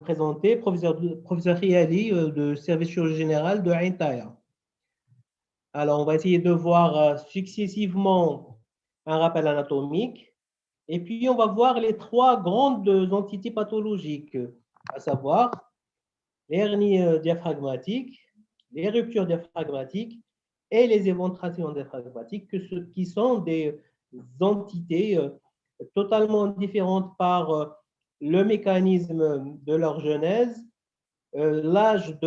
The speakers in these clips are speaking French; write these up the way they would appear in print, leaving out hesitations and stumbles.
présenter professeur Riali de service chirurgie générale de Ain Taha. Alors, on va essayer de voir successivement un rappel anatomique et puis on va voir les trois grandes entités pathologiques, à savoir les hernies diaphragmatiques, les ruptures diaphragmatiques et les éventrations diaphragmatiques, qui sont des entités totalement différentes par le mécanisme de leur genèse, l'âge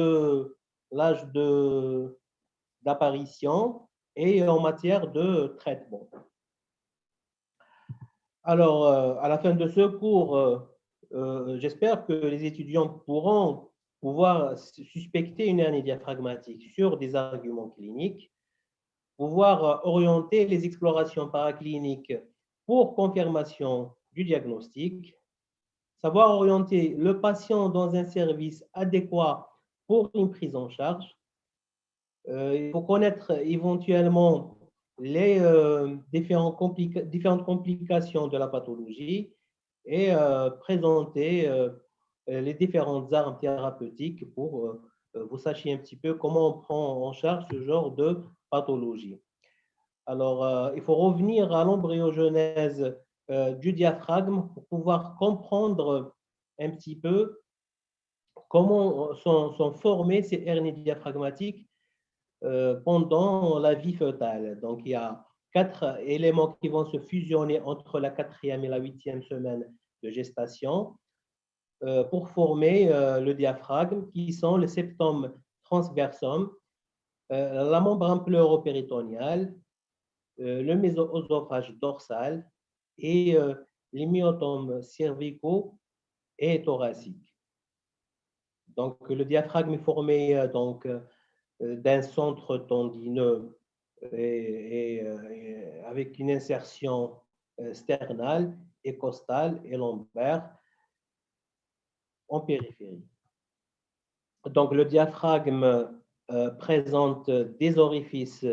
d'apparition et en matière de traitement. Alors, à la fin de ce cours, j'espère que les étudiants pourront pouvoir suspecter une hernie diaphragmatique sur des arguments cliniques, pouvoir orienter les explorations paracliniques pour confirmation du diagnostic, savoir orienter le patient dans un service adéquat pour une prise en charge. Il faut connaître éventuellement les différentes complications de la pathologie et présenter les différentes armes thérapeutiques pour vous sachiez un petit peu comment on prend en charge ce genre de pathologie. Alors, il faut revenir à l'embryogenèse du diaphragme pour pouvoir comprendre un petit peu comment sont formées ces hernies diaphragmatiques pendant la vie fœtale. Donc, il y a 4 éléments qui vont se fusionner entre la 4e et la 8e semaine de gestation pour former le diaphragme, qui sont le septum transversum, la membrane pleuropéritoniale, le méso-œsophage dorsal et les myotomes cervicaux et thoraciques. Donc, le diaphragme est formé d'un centre tendineux et avec une insertion sternale et costale et lombaire en périphérie. Donc, le diaphragme présente des orifices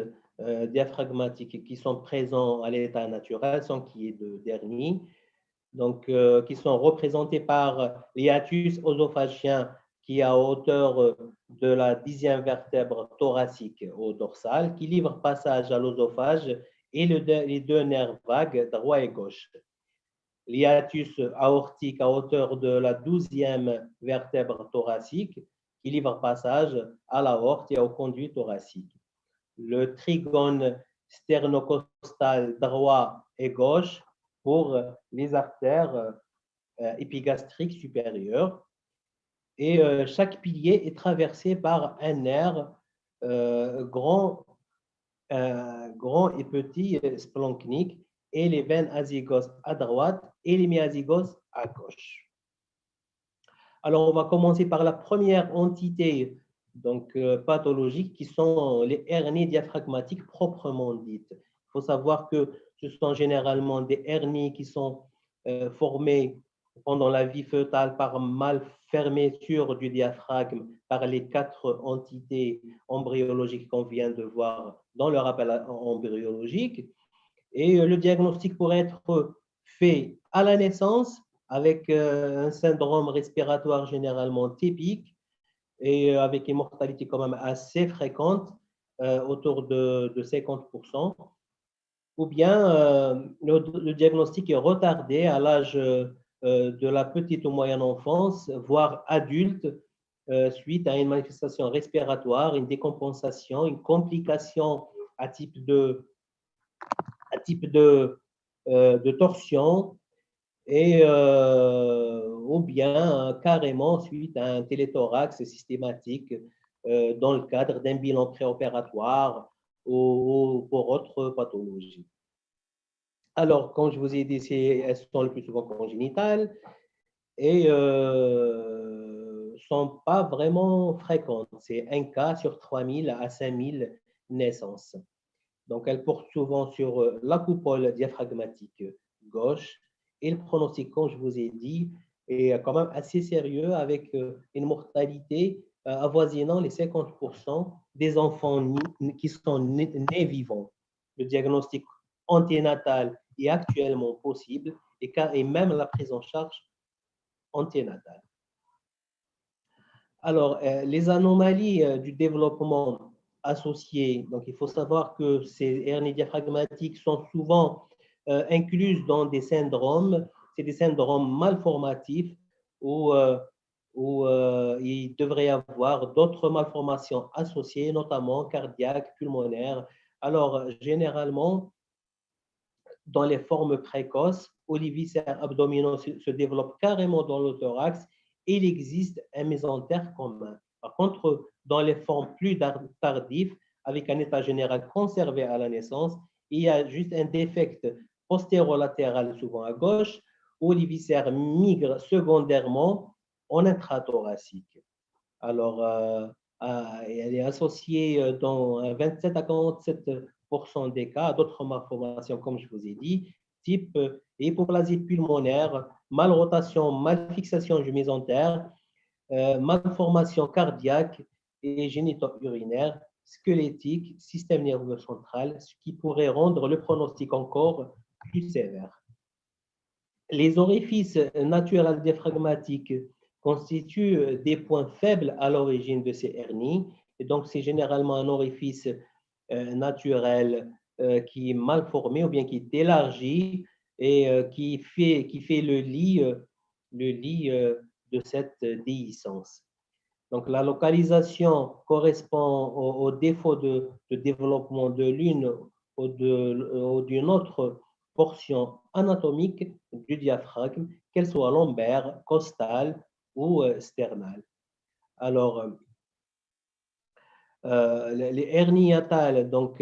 diaphragmatiques qui sont présents à l'état naturel sans qu'il y ait d'hernie, donc qui sont représentés par l'hiatus œsophagien qui est à hauteur de la 10e vertèbre thoracique au dorsal, qui livre passage à l'œsophage et les deux nerfs vagues droit et gauche. L'hiatus aortique à hauteur de la 12e vertèbre thoracique, qui livre passage à l'aorte et au conduit thoracique. Le trigone sternocostal droit et gauche pour les artères épigastriques supérieures. Et chaque pilier est traversé par un nerf grand et petit splanchnique et les veines azygos à droite et les myazygos à gauche. Alors, on va commencer par la première entité pathologique qui sont les hernies diaphragmatiques proprement dites. Il faut savoir que ce sont généralement des hernies qui sont formées pendant la vie fœtale par malfermeture du diaphragme par les 4 entités embryologiques qu'on vient de voir dans le rappel embryologique. Et le diagnostic pourrait être fait à la naissance avec un syndrome respiratoire généralement typique et avec une mortalité quand même assez fréquente, autour de 50%. Ou bien le diagnostic est retardé à l'âge de la petite ou moyenne enfance, voire adulte, suite à une manifestation respiratoire, une décompensation, une complication à type de torsion, et ou bien carrément suite à un téléthorax systématique dans le cadre d'un bilan préopératoire ou pour autre pathologie. Alors, comme je vous ai dit, elles sont le plus souvent congénitales et ne sont pas vraiment fréquentes. C'est un cas sur 3000 à 5000 naissances. Donc, elles portent souvent sur la coupole diaphragmatique gauche et le pronostic, comme je vous ai dit, est quand même assez sérieux avec une mortalité avoisinant les 50% des enfants qui sont nés vivants. Le diagnostic anténatal est actuellement possible et même la prise en charge anténatale. Alors, les anomalies du développement associées, donc il faut savoir que ces hernies diaphragmatiques sont souvent incluses dans des syndromes, c'est des syndromes malformatifs où, il devrait y avoir d'autres malformations associées, notamment cardiaques, pulmonaires. Alors, généralement, dans les formes précoces, où les viscères abdominaux se développent carrément dans le thorax, et il existe un mésentère commun. Par contre, dans les formes plus tardives, avec un état général conservé à la naissance, il y a juste un défect postérolatéral, souvent à gauche, où les viscères migrent secondairement en intrathoracique. Alors, elle est associée dans 27 à 47% des cas à d'autres malformations, comme je vous ai dit, type hypoplasie pulmonaire, malrotation, malfixation du mésentère, malformation cardiaque et génito-urinaire, squelettique, système nerveux central, ce qui pourrait rendre le pronostic encore plus sévère. Les orifices naturels diaphragmatiques constituent des points faibles à l'origine de ces hernies. Et donc, c'est généralement un orifice naturel qui est mal formé ou bien qui est élargi et qui fait le lit de cette déhiscence. Donc, la localisation correspond au défaut de développement de l'une ou d'une autre portion anatomique du diaphragme, qu'elle soit lombaire, costale ou sternale. Alors, les hernies hiatales, donc,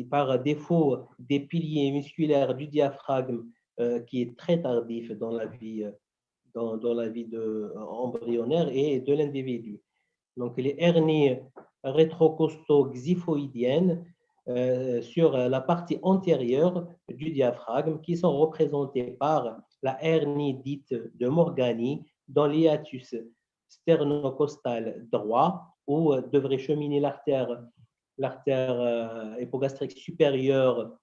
par défaut des piliers musculaires du diaphragme qui est très tardif dans la vie, dans la vie embryonnaire et de l'individu. Donc, les hernies rétrocosto-xiphoïdiennes sur la partie antérieure du diaphragme qui sont représentées par la hernie dite de Morgani dans l'hiatus sternocostal droit où devrait cheminer l'artère hypogastrique supérieure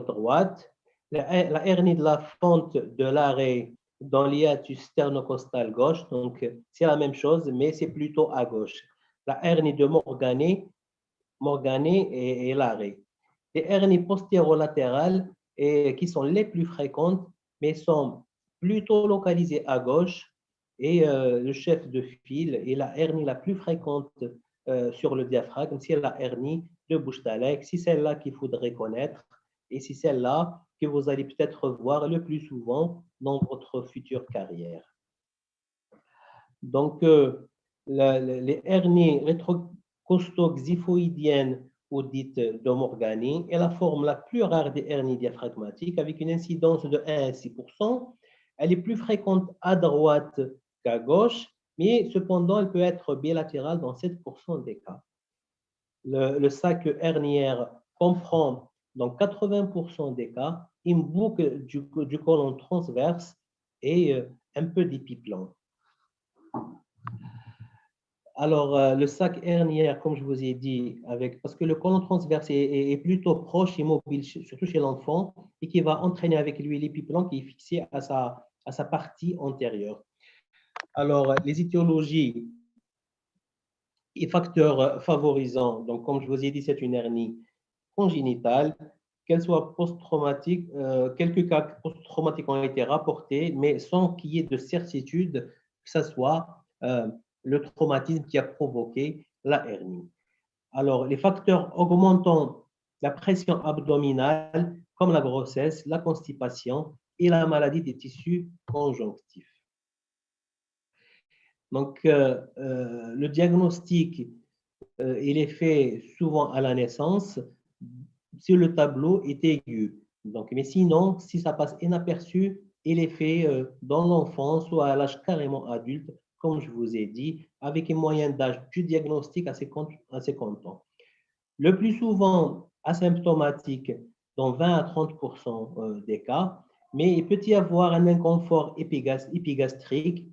droite, la hernie de la fente de l'arrêt dans l'hiatus sternocostal gauche, donc c'est la même chose, mais c'est plutôt à gauche. La hernie de Morgane et l'arrêt. Les hernies postérolatérales qui sont les plus fréquentes, mais sont plutôt localisées à gauche, et le chef de file et la hernie la plus fréquente sur le diaphragme, c'est la hernie de Bouche-Talek, c'est celle-là qu'il faudrait connaître et c'est celle-là que vous allez peut-être voir le plus souvent dans votre future carrière. Donc, les hernies rétrocosto-xiphoïdiennes ou dites de Morgani est la forme la plus rare des hernies diaphragmatiques avec une incidence de 1 à 6%. Elle est plus fréquente à droite qu'à gauche, mais cependant, elle peut être bilatérale dans 7% des cas. Le sac herniaire comprend dans 80% des cas une boucle du côlon transverse et un peu d'épiplan. Alors, le sac herniaire, comme je vous ai dit, parce que le côlon transverse est plutôt proche et mobile, surtout chez l'enfant, et qui va entraîner avec lui l'épiplan qui est fixé à sa partie antérieure. Alors, les étiologies et facteurs favorisants, donc comme je vous ai dit, c'est une hernie congénitale, qu'elle soit post-traumatique, quelques cas post-traumatiques ont été rapportés, mais sans qu'il y ait de certitude que ce soit le traumatisme qui a provoqué la hernie. Alors, les facteurs augmentant la pression abdominale, comme la grossesse, la constipation et la maladie des tissus conjonctifs. Donc, le diagnostic, il est fait souvent à la naissance si le tableau est aigu. Donc, mais sinon, si ça passe inaperçu, il est fait dans l'enfance ou à l'âge carrément adulte, comme je vous ai dit, avec une moyenne d'âge du diagnostic à 50 ans. Le plus souvent asymptomatique dans 20 à 30% des cas, mais il peut y avoir un inconfort épigastrique,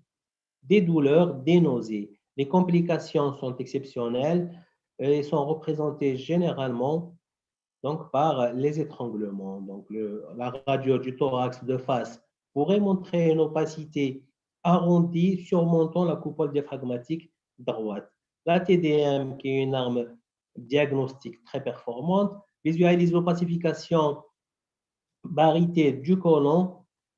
des douleurs, des nausées. Les complications sont exceptionnelles et sont représentées généralement donc, par les étranglements. Donc, la radio du thorax de face pourrait montrer une opacité arrondi surmontant la coupole diaphragmatique droite. La TDM, qui est une arme diagnostique très performante, visualise l'opacification barytée du côlon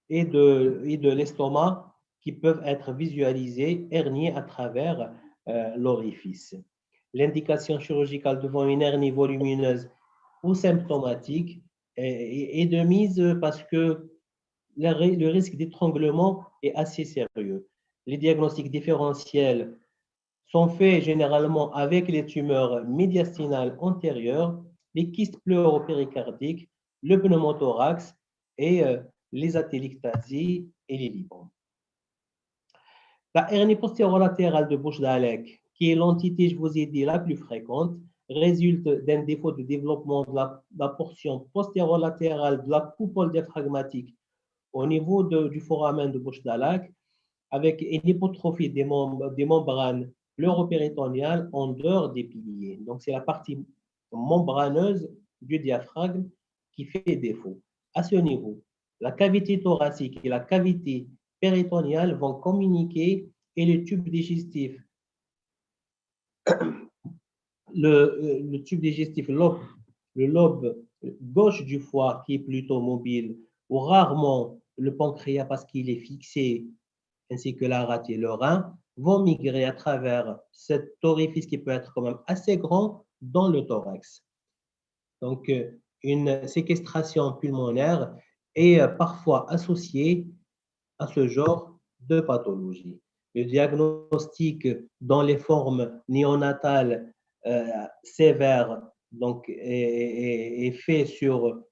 et de l'estomac qui peuvent être visualisés, herniés à travers l'orifice. L'indication chirurgicale devant une hernie volumineuse ou symptomatique est de mise parce que le risque d'étranglement est assez sérieux. Les diagnostics différentiels sont faits généralement avec les tumeurs médiastinales antérieures, les kystes pleuropéricardiques, le pneumothorax et les atelectasies et les libands. La hernie postérolatérale de Busch-Dalek, qui est l'entité, je vous ai dit, la plus fréquente, résulte d'un défaut de développement de la portion postérolatérale de la coupole diaphragmatique au niveau du foramen de Busch-Dalek, avec une hypotrophie des membranes pleuropéritonéales en dehors des piliers. Donc, c'est la partie membraneuse du diaphragme qui fait défaut. À ce niveau, la cavité thoracique et la cavité péritonéale vont communiquer et le tube digestif, le tube digestif, le lobe gauche du foie qui est plutôt mobile, ou rarement le pancréas parce qu'il est fixé, ainsi que la rate et le rein, vont migrer à travers cet orifice qui peut être quand même assez grand dans le thorax. Donc, une séquestration pulmonaire est parfois associée à ce genre de pathologie. Le diagnostic dans les formes néonatales sévères donc, est fait sur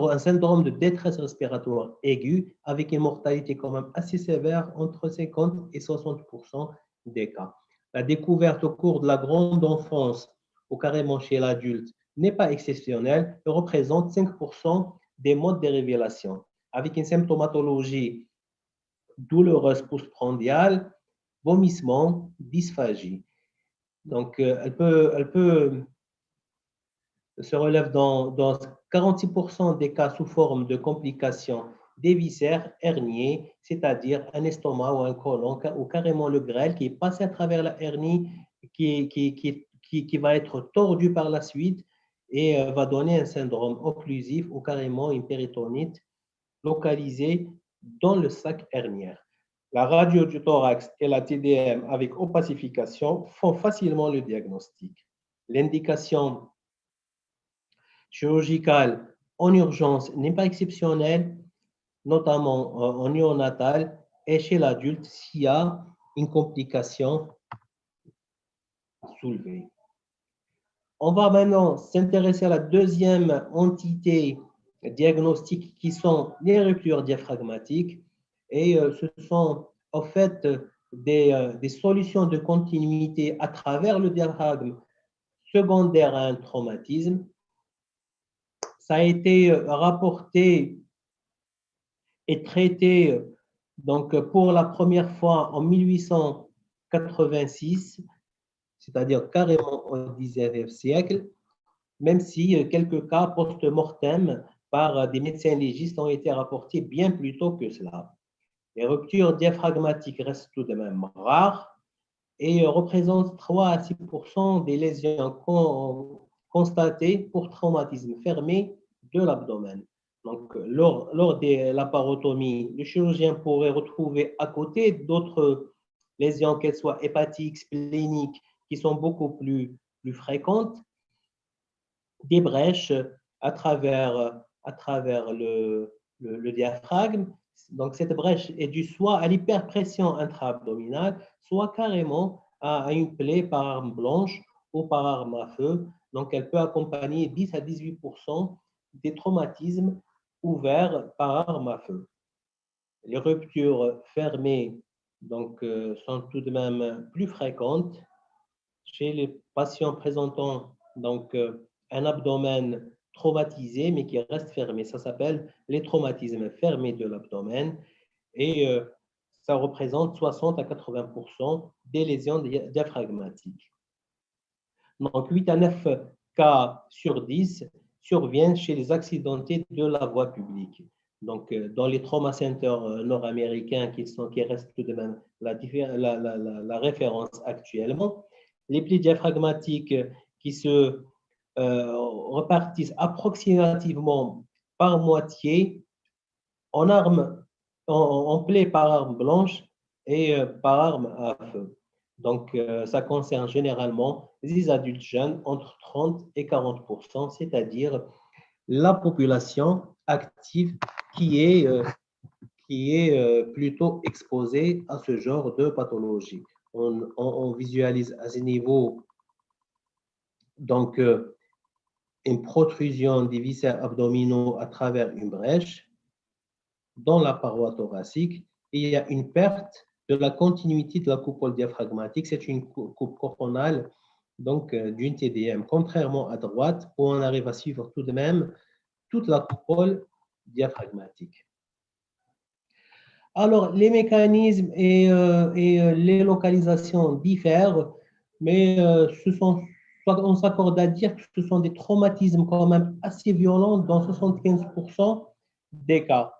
un syndrome de détresse respiratoire aiguë avec une mortalité quand même assez sévère, entre 50 et 60% des cas. La découverte au cours de la grande enfance ou carrément chez l'adulte n'est pas exceptionnelle et représente 5% des modes de révélation, avec une symptomatologie douloureuse postprandiale, vomissement, dysphagie. Donc, elle peut se relève dans 46% des cas sous forme de complications des viscères herniés, c'est-à-dire un estomac ou un côlon, ou carrément le grêle qui est passé à travers la hernie, qui va être tordu par la suite et va donner un syndrome occlusif ou carrément une péritonite localisée dans le sac hernière. La radio du thorax et la TDM avec opacification font facilement le diagnostic. L'indication chirurgicale en urgence n'est pas exceptionnelle, notamment en néonatal et chez l'adulte s'il y a une complication soulevée. On va maintenant s'intéresser à la deuxième entité diagnostique qui sont les ruptures diaphragmatiques et ce sont en fait des solutions de continuité à travers le diaphragme secondaire à un traumatisme. Ça a été rapporté et traité donc, pour la première fois en 1886, c'est-à-dire carrément au XIXe siècle, même si quelques cas post-mortem par des médecins légistes ont été rapportés bien plus tôt que cela. Les ruptures diaphragmatiques restent tout de même rares et représentent 3 à 6% des lésions constatées pour traumatisme fermé de l'abdomen. Donc, lors de la parotomie, le chirurgien pourrait retrouver à côté d'autres lésions, qu'elles soient hépatiques, spléniques, qui sont beaucoup plus fréquentes, des brèches à travers le diaphragme. Donc, cette brèche est due soit à l'hyperpression intra-abdominale, soit carrément à une plaie par arme blanche ou par arme à feu. Donc, elle peut accompagner 10 à 18% des traumatismes ouverts par arme à feu. Les ruptures fermées donc, sont tout de même plus fréquentes chez les patients présentant donc, un abdomen traumatisé, mais qui reste fermé. Ça s'appelle les traumatismes fermés de l'abdomen et ça représente 60 à 80% des lésions diaphragmatiques. Donc, 8 à 9 cas sur 10 surviennent chez les accidentés de la voie publique. Donc, dans les trauma centers nord-américains qui restent tout de même la référence actuellement, les plis diaphragmatiques qui se repartissent approximativement par moitié en plaie par arme blanche et par arme à feu. Donc, ça concerne généralement les adultes jeunes entre 30 et 40%, c'est-à-dire la population active qui est plutôt exposée à ce genre de pathologie. On visualise à ce niveau donc une protrusion des viscères abdominaux à travers une brèche dans la paroi thoracique et il y a une perte de la continuité de la coupole diaphragmatique. C'est une coupe coronale donc d'une TDM, contrairement à droite où on arrive à suivre tout de même toute la coupole diaphragmatique. Alors, les mécanismes et les localisations diffèrent, mais on s'accorde à dire que ce sont des traumatismes quand même assez violents dans 75% des cas.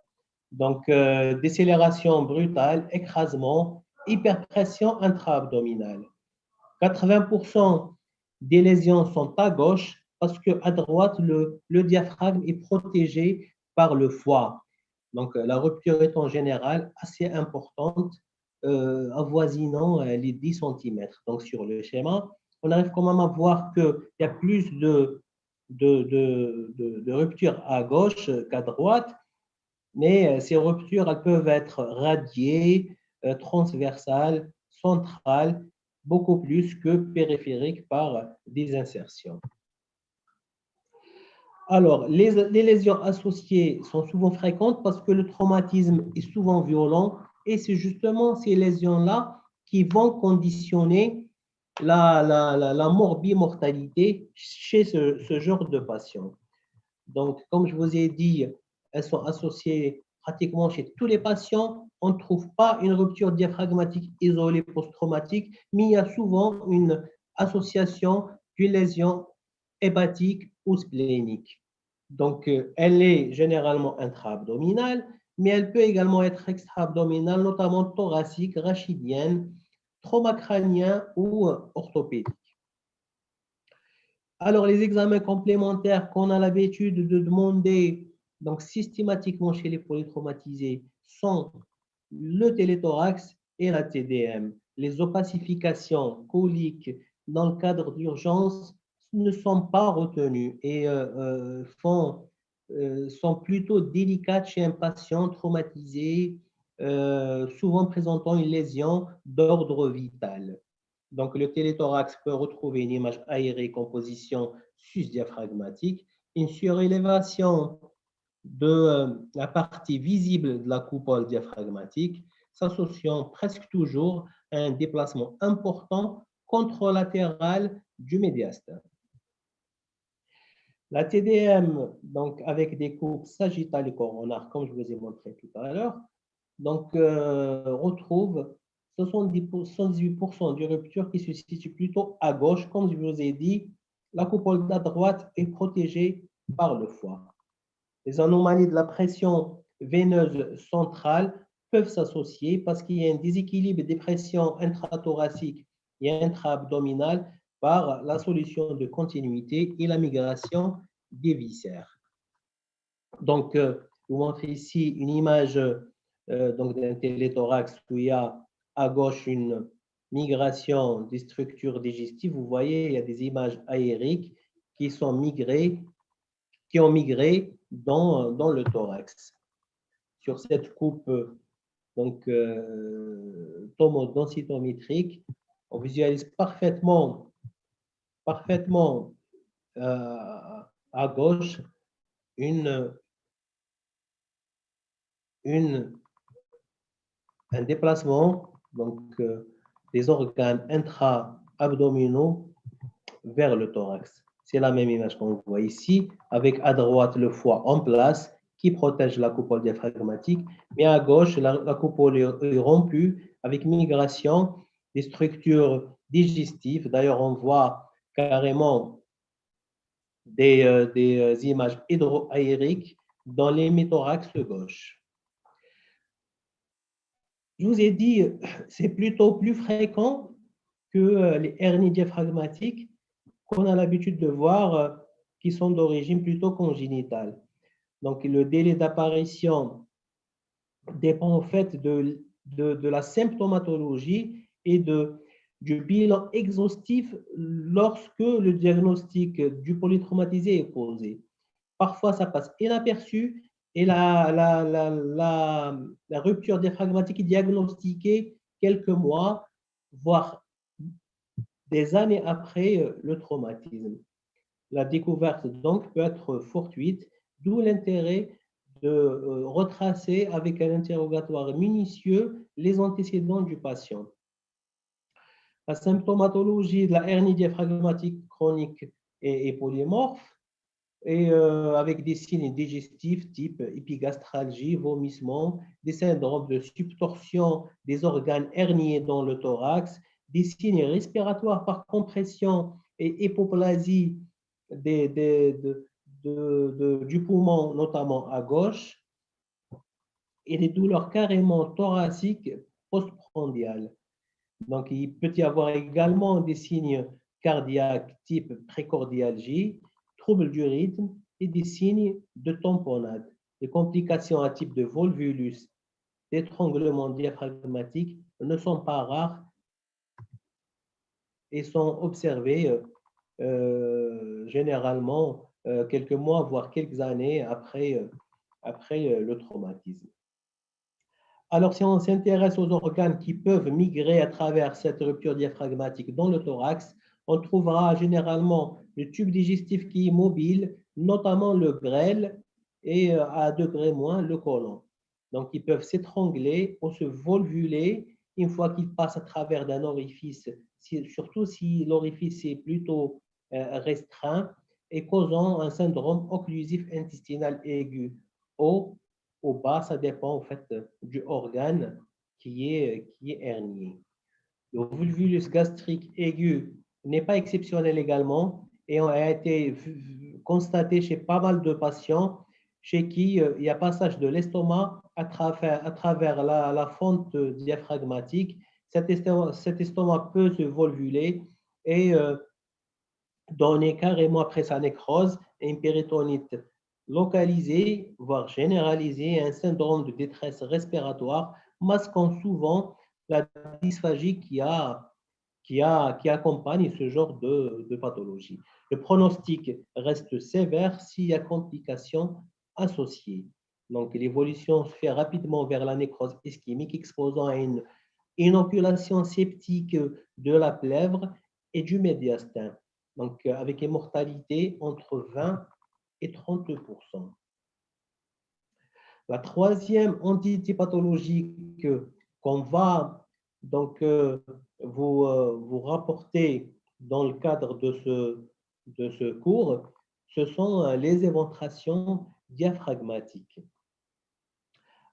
Donc, décélération brutale, écrasement, hyperpression intra-abdominale. 80% des lésions sont à gauche parce qu'à droite, le diaphragme est protégé par le foie. Donc, la rupture est en général assez importante, avoisinant les 10 cm. Donc, sur le schéma, on arrive quand même à voir qu'il y a plus de ruptures à gauche qu'à droite, mais ces ruptures, elles peuvent être radiées, transversales, centrales, beaucoup plus que périphériques par des insertions. Alors, les lésions associées sont souvent fréquentes parce que le traumatisme est souvent violent et c'est justement ces lésions-là qui vont conditionner la morbimortalité chez ce genre de patients. Donc, comme je vous ai dit, elles sont associées pratiquement chez tous les patients. On ne trouve pas une rupture diaphragmatique isolée post-traumatique, mais il y a souvent une association d'une lésion hépatique ou splénique. Donc, elle est généralement intra-abdominale, mais elle peut également être extra-abdominale, notamment thoracique, rachidienne, trauma crânien ou orthopédique. Alors, les examens complémentaires qu'on a l'habitude de demander donc systématiquement chez les polytraumatisés sont le téléthorax et la TDM. Les opacifications coliques dans le cadre d'urgence ne sont pas retenues et sont plutôt délicates chez un patient traumatisé, souvent présentant une lésion d'ordre vital. Donc, le téléthorax peut retrouver une image aérée composition sus-diaphragmatique, une surélévation de la partie visible de la coupole diaphragmatique, s'associant presque toujours à un déplacement important contralatéral du médiastin. La TDM, donc avec des coupes sagittales et coronales, comme je vous ai montré tout à l'heure, donc retrouve 78% du rupture qui se situe plutôt à gauche. Comme je vous ai dit, la coupole à droite est protégée par le foie. Les anomalies de la pression veineuse centrale peuvent s'associer parce qu'il y a un déséquilibre des pressions intrathoraciques et intra-abdominales par la solution de continuité et la migration des viscères. Donc, je vous montre ici une image donc d'un téléthorax où il y a à gauche une migration des structures digestives. Vous voyez, il y a des images aériques qui ont migré dans le thorax. Sur cette coupe donc densitométrique, on visualise parfaitement à gauche un déplacement donc, des organes intra-abdominaux vers le thorax. C'est la même image qu'on voit ici, avec à droite le foie en place qui protège la coupole diaphragmatique, mais à gauche, la coupole est rompue avec migration des structures digestives. D'ailleurs, on voit carrément des images hydroaériques dans l'hémothorax gauche. Je vous ai dit, c'est plutôt plus fréquent que les hernies diaphragmatiques qu'on a l'habitude de voir, qui sont d'origine plutôt congénitale. Donc, le délai d'apparition dépend en fait de la symptomatologie et du bilan exhaustif lorsque le diagnostic du polytraumatisé est posé. Parfois, ça passe inaperçu et la rupture diaphragmatique est diagnostiquée quelques mois, voire des années après le traumatisme. La découverte, donc, peut être fortuite, d'où l'intérêt de retracer avec un interrogatoire minutieux les antécédents du patient. La symptomatologie de la hernie diaphragmatique chronique est polymorphe et avec des signes digestifs type épigastralgie, vomissement, des syndromes de subtorsion des organes herniés dans le thorax, des signes respiratoires par compression et hypoplasie du poumon, notamment à gauche, et des douleurs carrément thoraciques postprandiales. Donc, il peut y avoir également des signes cardiaques type précordialgie, troubles du rythme et des signes de tamponnade. Les complications à type de volvulus, d'étranglement diaphragmatique ne sont pas rares et sont observées généralement quelques mois, voire quelques années après le traumatisme. Alors, si on s'intéresse aux organes qui peuvent migrer à travers cette rupture diaphragmatique dans le thorax, on trouvera généralement le tube digestif qui est mobile, notamment le grêle et à degré moins le côlon. Donc, ils peuvent s'étrangler ou se volvuler une fois qu'ils passent à travers d'un orifice, surtout si l'orifice est plutôt restreint et causant un syndrome occlusif intestinal aigu au bas, ça dépend en fait du organe qui est hernié. Le volvulus gastrique aigu n'est pas exceptionnel également et a été constaté chez pas mal de patients chez qui il y a passage de l'estomac à travers la fente diaphragmatique. Cet estomac peut se volvuler et donner carrément après sa nécrose une péritonite localisée, voire généralisée, un syndrome de détresse respiratoire, masquant souvent la dysphagie qui accompagne ce genre de pathologie. Le pronostic reste sévère s'il y a complications associées. Donc, l'évolution se fait rapidement vers la nécrose ischémique, exposant à une inoculation septique de la plèvre et du médiastin. Donc, avec une mortalité entre 20 et 30%. La troisième entité pathologique qu'on va donc vous rapporter dans le cadre de ce cours, ce sont les éventrations diaphragmatiques.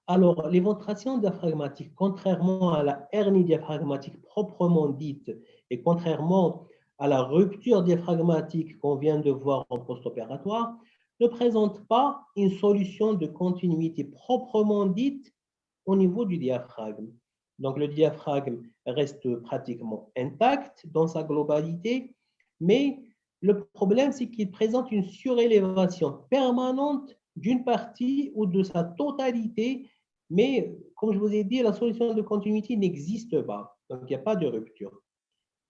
Alors, l'éventration diaphragmatique, contrairement à la hernie diaphragmatique proprement dite et contrairement à la rupture diaphragmatique qu'on vient de voir en post-opératoire, ne présente pas une solution de continuité proprement dite au niveau du diaphragme. Donc, le diaphragme reste pratiquement intact dans sa globalité, mais le problème, c'est qu'il présente une surélévation permanente d'une partie ou de sa totalité, mais comme je vous ai dit, la solution de continuité n'existe pas, donc il n'y a pas de rupture.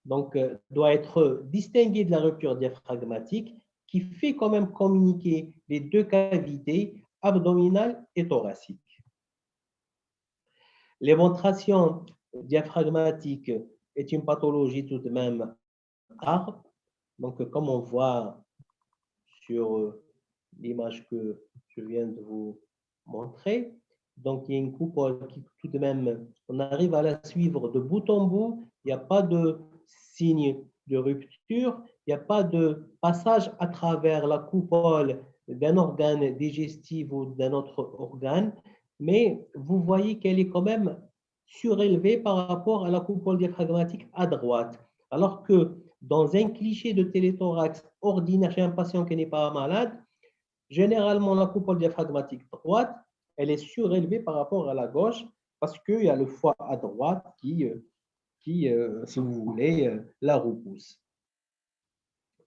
Donc, doit être distingué de la rupture diaphragmatique qui fait quand même communiquer les deux cavités abdominales et thoraciques. L'éventration diaphragmatique est une pathologie tout de même rare. Donc, comme on voit sur l'image que je viens de vous montrer, donc il y a une coupole qui tout de même, on arrive à la suivre de bout en bout, il n'y a pas de signe de rupture, il n'y a pas de passage à travers la coupole d'un organe digestif ou d'un autre organe, mais vous voyez qu'elle est quand même surélevée par rapport à la coupole diaphragmatique à droite. Alors que dans un cliché de téléthorax ordinaire chez un patient qui n'est pas malade, Généralement, la coupole diaphragmatique droite, elle est surélevée par rapport à la gauche parce qu'il y a le foie à droite qui si vous voulez, la repousse.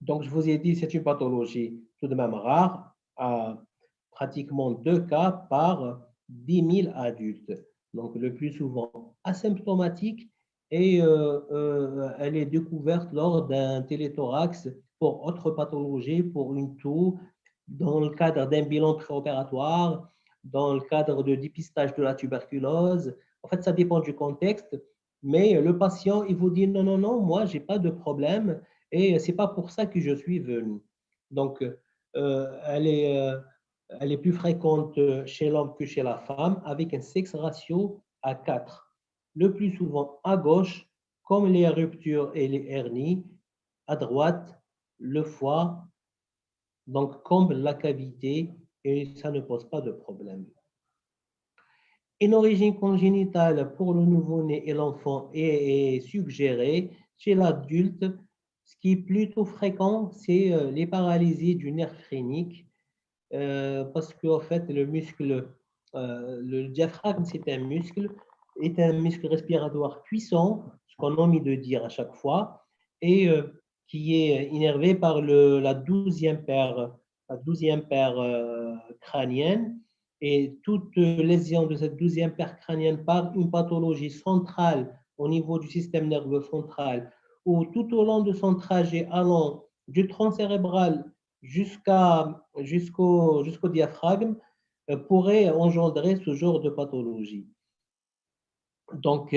Donc, je vous ai dit, c'est une pathologie tout de même rare, à pratiquement 2 cas par 10 000 adultes. Donc, le plus souvent asymptomatique et elle est découverte lors d'un téléthorax pour autre pathologie, pour une toux, dans le cadre d'un bilan préopératoire, dans le cadre de dépistage de la tuberculose. En fait, ça dépend du contexte, mais le patient, il vous dit non, non, non, moi, je n'ai pas de problème et ce n'est pas pour ça que je suis venu. Donc, elle est plus fréquente chez l'homme que chez la femme, avec un sexe ratio à 4. Le plus souvent à gauche, comme les ruptures et les hernies, à droite, le foie, donc comble la cavité et ça ne pose pas de problème. Une origine congénitale pour le nouveau-né et l'enfant est suggérée chez l'adulte. Ce qui est plutôt fréquent, c'est les paralysies du nerf phrénique, parce qu'en fait, le diaphragme, c'est un muscle, est un muscle respiratoire puissant, ce qu'on a omis de dire à chaque fois, et qui est innervé par la 12e paire crânienne. Et toute lésion de cette 12e paire crânienne par une pathologie centrale au niveau du système nerveux central ou tout au long de son trajet allant du tronc cérébral jusqu'au diaphragme pourrait engendrer ce genre de pathologie. Donc,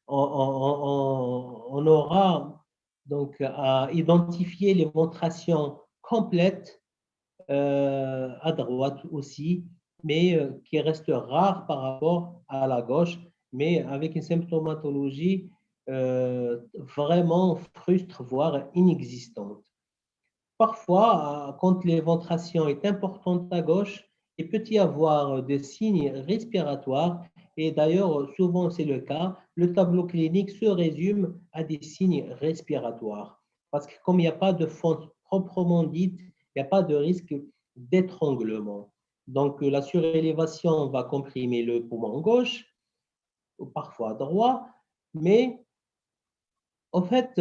on aura donc à identifier les montrations complètes à droite aussi, mais qui restent rares par rapport à la gauche, mais avec une symptomatologie vraiment frustre, voire inexistante. Parfois, quand l'éventration est importante à gauche, il peut y avoir des signes respiratoires et d'ailleurs, souvent c'est le cas, le tableau clinique se résume à des signes respiratoires. Parce que comme il n'y a pas de fente proprement dite, il n'y a pas de risque d'étranglement. Donc, la surélévation va comprimer le poumon gauche, ou parfois droit, mais en fait,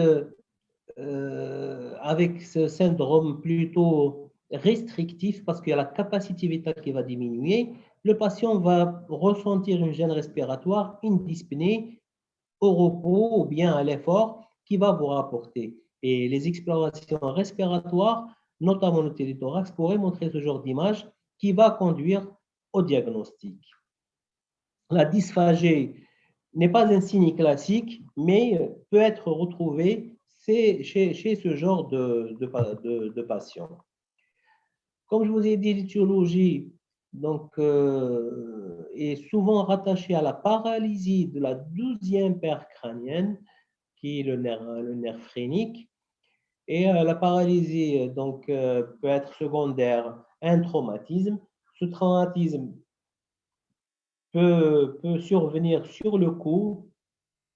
avec ce syndrome plutôt restrictif, parce qu'il y a la capacité vitale qui va diminuer, le patient va ressentir une gêne respiratoire, une dyspnée au repos ou bien à l'effort qui va vous rapporter. Et les explorations respiratoires, notamment le téléthorax, pourraient montrer ce genre d'image qui va conduire au diagnostic. La dysphagie n'est pas un signe classique, mais peut être retrouvé chez ce genre de patients. Comme je vous ai dit, l'étiologie est souvent rattachée à la paralysie de la 12e paire crânienne, qui est le nerf phrénique. Et la paralysie peut être secondaire à un traumatisme. Ce traumatisme peut survenir sur le cou,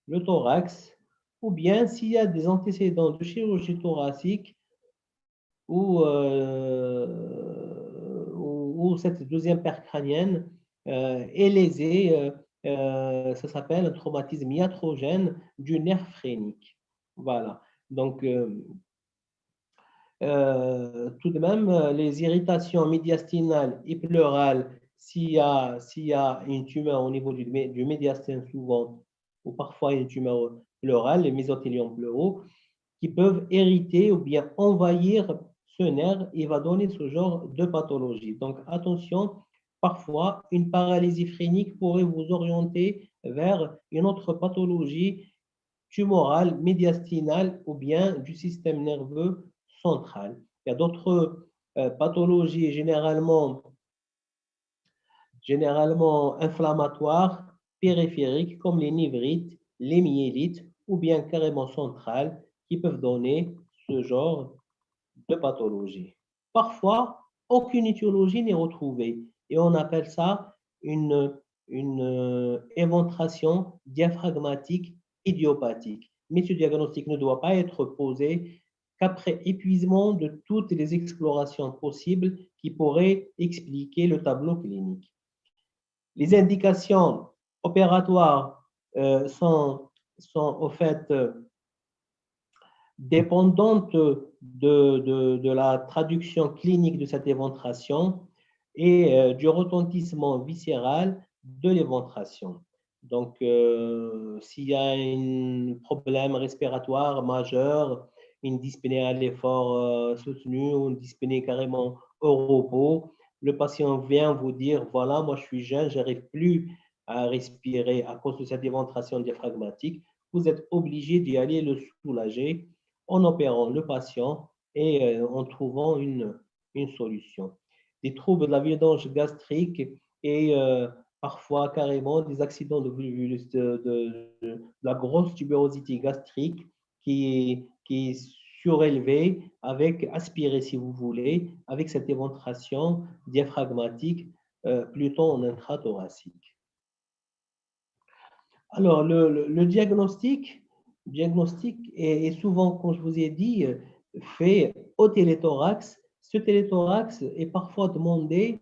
le thorax, ou bien s'il y a des antécédents de chirurgie thoracique ou, cette 12e paire crânienne est lésée, ça s'appelle un traumatisme iatrogène du nerf phrénique. Voilà. Donc, tout de même, les irritations médiastinales et pleurales, s'il y a une tumeur au niveau du médiastin souvent, ou parfois une tumeur pleurale, les mésothéliums pleuraux, qui peuvent irriter ou bien envahir ce nerf et va donner ce genre de pathologie. Donc attention, parfois une paralysie phrénique pourrait vous orienter vers une autre pathologie tumorale, médiastinale ou bien du système nerveux central. Il y a d'autres pathologies généralement inflammatoires, périphériques, comme les névrites, les myélites, ou bien carrément centrales, qui peuvent donner ce genre de pathologie. Parfois, aucune étiologie n'est retrouvée et on appelle ça une éventration diaphragmatique idiopathique. Mais ce diagnostic ne doit pas être posé qu'après épuisement de toutes les explorations possibles qui pourraient expliquer le tableau clinique. Les indications opératoires sont au fait dépendantes de la traduction clinique de cette éventration et du retentissement viscéral de l'éventration. Donc, s'il y a un problème respiratoire majeur, une dyspnée à l'effort soutenu ou une dyspnée carrément au repos, le patient vient vous dire, voilà, moi je suis jeune, je n'arrive plus à respirer à cause de cette éventration diaphragmatique. Vous êtes obligé d'y aller le soulager en opérant le patient et en trouvant une solution. Des troubles de la vidange gastrique et parfois carrément des accidents de la grosse tuberosité gastrique qui est surélevée avec aspirée, si vous voulez, avec cette éventration diaphragmatique plutôt en intrathoracique. Alors, le diagnostic est souvent, comme je vous ai dit, fait au téléthorax. Ce téléthorax est parfois demandé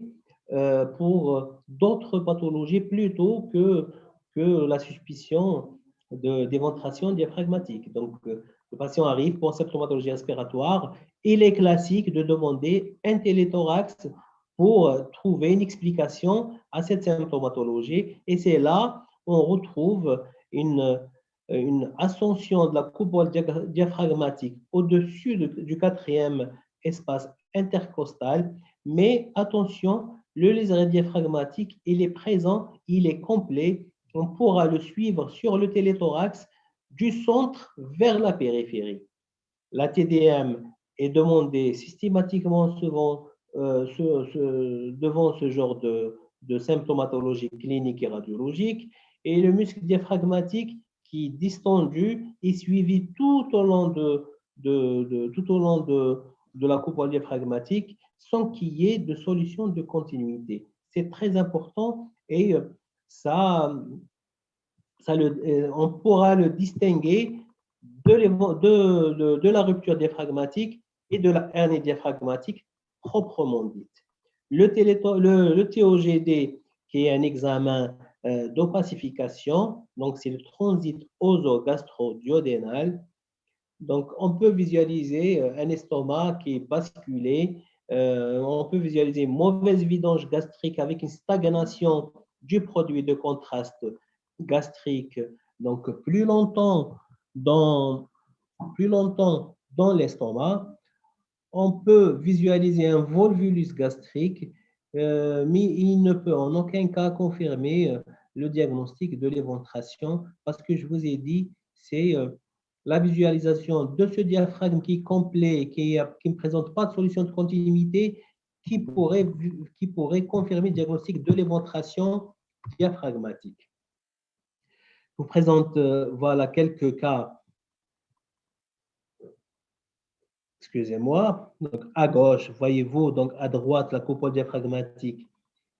pour d'autres pathologies plutôt que la suspicion d'éventration diaphragmatique. Donc, le patient arrive pour symptomatologie respiratoire. Il est classique de demander un téléthorax pour trouver une explication à cette symptomatologie. Et c'est là on retrouve une ascension de la coupole diaphragmatique au-dessus du quatrième espace intercostal. Mais attention, le lézard diaphragmatique, il est présent, il est complet. On pourra le suivre sur le téléthorax du centre vers la périphérie. La TDM est demandée systématiquement devant ce genre de symptomatologie clinique et radiologique. Et le muscle diaphragmatique qui est distendu est suivi tout au long de la coupole diaphragmatique sans qu'il y ait de solution de continuité. C'est très important et on pourra le distinguer de la rupture diaphragmatique et de la hernie diaphragmatique proprement dite. Le TOGD, qui est un examen d'opacification, donc c'est le transit oso-gastro-duodénal. Donc, on peut visualiser un estomac qui est basculé. On peut visualiser une mauvaise vidange gastrique avec une stagnation du produit de contraste gastrique. Donc, plus longtemps dans l'estomac. On peut visualiser un volvulus gastrique, mais il ne peut en aucun cas confirmer le diagnostic de l'éventration parce que je vous ai dit, c'est la visualisation de ce diaphragme qui est complet, qui ne présente pas de solution de continuité, qui pourrait confirmer le diagnostic de l'éventration diaphragmatique. Je vous présente voilà quelques cas. Excusez-moi. Donc, à gauche, voyez-vous, donc à droite, la coupole diaphragmatique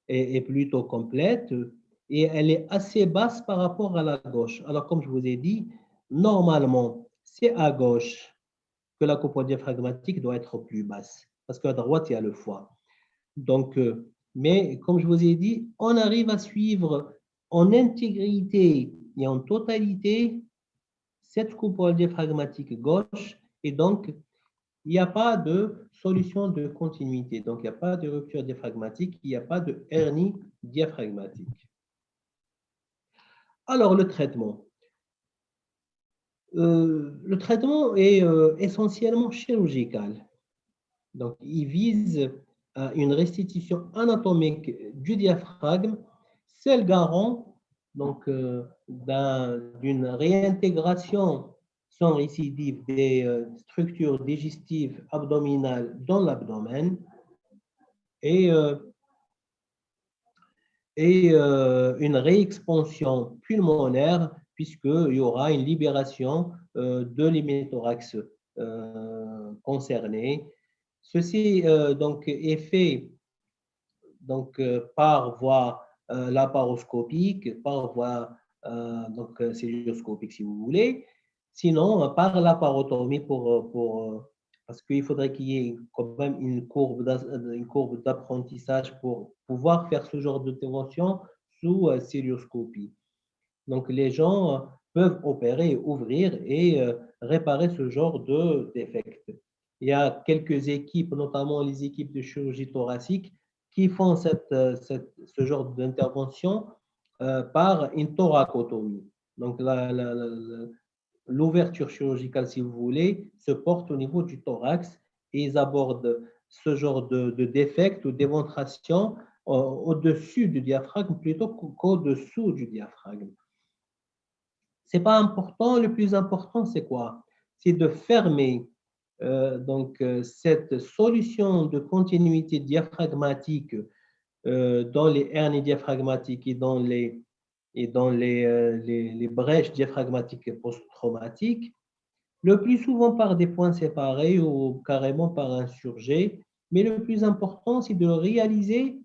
est plutôt complète et elle est assez basse par rapport à la gauche. Alors, comme je vous ai dit, normalement, c'est à gauche que la coupole diaphragmatique doit être plus basse parce qu'à droite, il y a le foie. Donc, mais comme je vous ai dit, on arrive à suivre en intégrité et en totalité cette coupole diaphragmatique gauche et donc il n'y a pas de solution de continuité. Donc, il n'y a pas de rupture diaphragmatique, il n'y a pas de hernie diaphragmatique. Alors, le traitement. Le traitement est essentiellement chirurgical. Donc, il vise à une restitution anatomique du diaphragme, seul garant donc, d'une réintégration sans récidive des structures digestives abdominales dans l'abdomen et une réexpansion pulmonaire puisqu'il y aura une libération de l'hémothorax concerné. Ceci donc est fait donc, par voie laparoscopique, par voie célioscopique si vous voulez, sinon par laparotomie pour parce qu'il faudrait qu'il y ait quand même une courbe d'apprentissage pour pouvoir faire ce genre d'intervention sous cilioscopie. Donc, les gens peuvent opérer, ouvrir et réparer ce genre de défects. Il y a quelques équipes, notamment les équipes de chirurgie thoracique, qui font ce genre d'intervention par une thoracotomie. Donc, l'ouverture chirurgicale, si vous voulez, se porte au niveau du thorax et ils abordent ce genre de défect ou d'éventration au-dessus du diaphragme plutôt qu'au-dessous du diaphragme. C'est pas important. Le plus important, c'est quoi? C'est de fermer cette solution de continuité diaphragmatique dans les hernies diaphragmatiques et dans les brèches diaphragmatiques et post-traumatiques, le plus souvent par des points séparés ou carrément par un surjet. Mais le plus important, c'est de le réaliser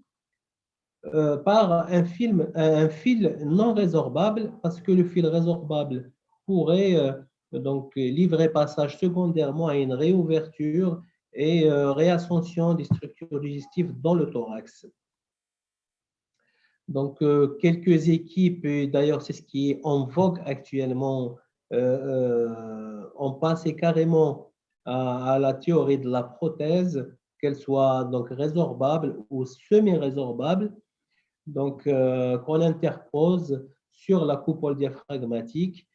par un fil non résorbable, parce que le fil résorbable pourrait donc livrer passage secondairement à une réouverture et réascension des structures digestives dans le thorax. Donc, quelques équipes, et d'ailleurs c'est ce qui est en vogue actuellement, ont passé carrément à la théorie de la prothèse, qu'elle soit donc résorbable ou semi-résorbable, donc qu'on interpose sur la coupole diaphragmatique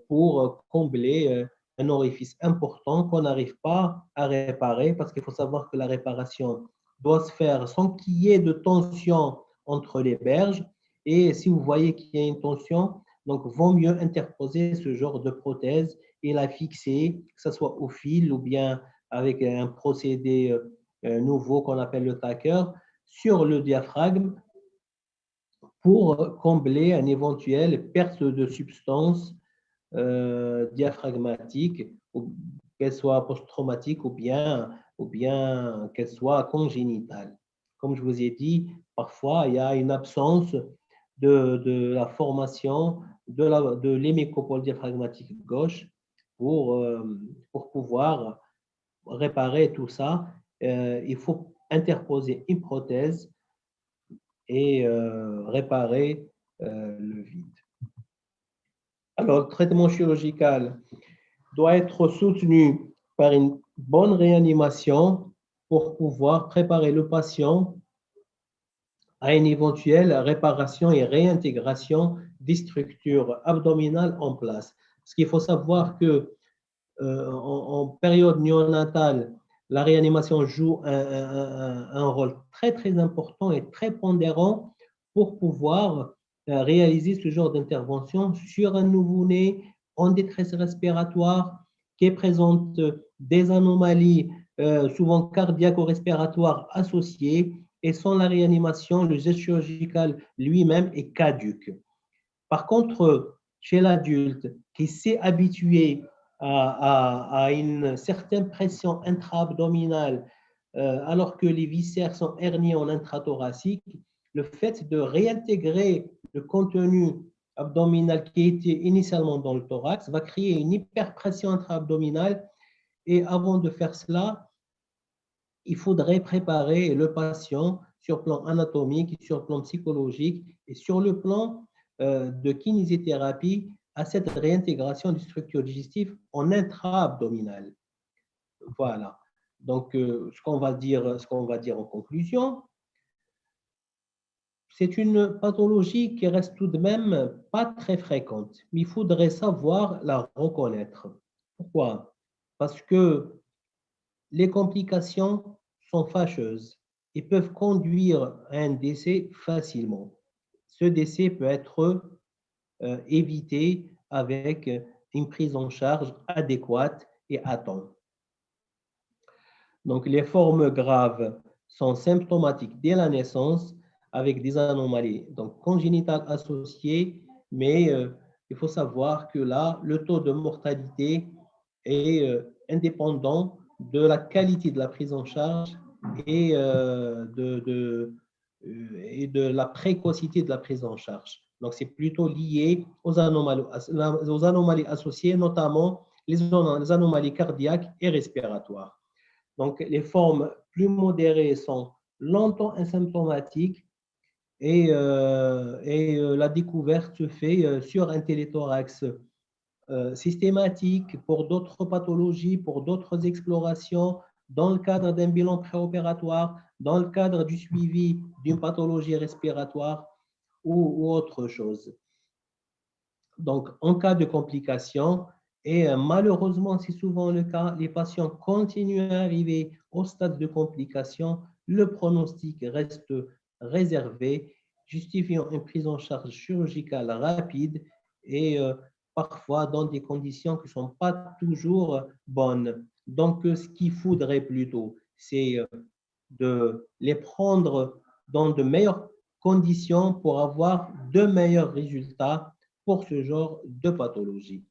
pour combler un orifice important qu'on n'arrive pas à réparer, parce qu'il faut savoir que la réparation doit se faire sans qu'il y ait de tension entre les berges. Et si vous voyez qu'il y a une tension, donc vaut mieux interposer ce genre de prothèse et la fixer, que ce soit au fil ou bien avec un procédé nouveau qu'on appelle le tacker, sur le diaphragme pour combler une éventuelle perte de substance diaphragmatique, qu'elle soit post-traumatique ou bien qu'elle soit congénitale. Comme je vous ai dit, parfois il y a une absence de la formation de l'hémicopole diaphragmatique gauche pour pouvoir réparer tout ça. Il faut interposer une prothèse et réparer le vide. Alors, le traitement chirurgical doit être soutenu par une bonne réanimation pour pouvoir préparer le patient à une éventuelle réparation et réintégration des structures abdominales en place. Parce qu'il faut savoir que en période néonatale, la réanimation joue un rôle très, très important et très pondérant pour pouvoir réaliser ce genre d'intervention sur un nouveau-né en détresse respiratoire qui présente des anomalies souvent cardiaco-respiratoires associées, et sans la réanimation, le geste chirurgical lui-même est caduque. Par contre, chez l'adulte qui s'est habitué à une certaine pression intra-abdominale, alors que les viscères sont herniés en intrathoracique, le fait de réintégrer le contenu abdominal qui était initialement dans le thorax va créer une hyperpression intra-abdominale. Et avant de faire cela, il faudrait préparer le patient sur le plan anatomique, sur le plan psychologique et sur le plan de kinésithérapie à cette réintégration des structures digestives en intra-abdominal. Voilà. Donc, ce qu'on va dire en conclusion, c'est une pathologie qui reste tout de même pas très fréquente, mais il faudrait savoir la reconnaître. Pourquoi? Parce que les complications sont fâcheuses et peuvent conduire à un décès facilement. Ce décès peut être évité avec une prise en charge adéquate et à temps. Donc, les formes graves sont symptomatiques dès la naissance avec des anomalies donc congénitales associées, mais il faut savoir que là, le taux de mortalité est indépendant de la qualité de la prise en charge et de la précocité de la prise en charge. Donc, c'est plutôt lié aux anomalies associées, notamment les anomalies cardiaques et respiratoires. Donc, les formes plus modérées sont longtemps asymptomatiques et la découverte se fait sur un téléthorax systématique pour d'autres pathologies, pour d'autres explorations, dans le cadre d'un bilan préopératoire, dans le cadre du suivi d'une pathologie respiratoire ou autre chose. Donc, en cas de complications, et malheureusement, c'est souvent le cas, les patients continuent à arriver au stade de complications, le pronostic reste réservé, justifiant une prise en charge chirurgicale rapide et parfois dans des conditions qui ne sont pas toujours bonnes. Donc, ce qu'il faudrait plutôt, c'est de les prendre dans de meilleures conditions pour avoir de meilleurs résultats pour ce genre de pathologie.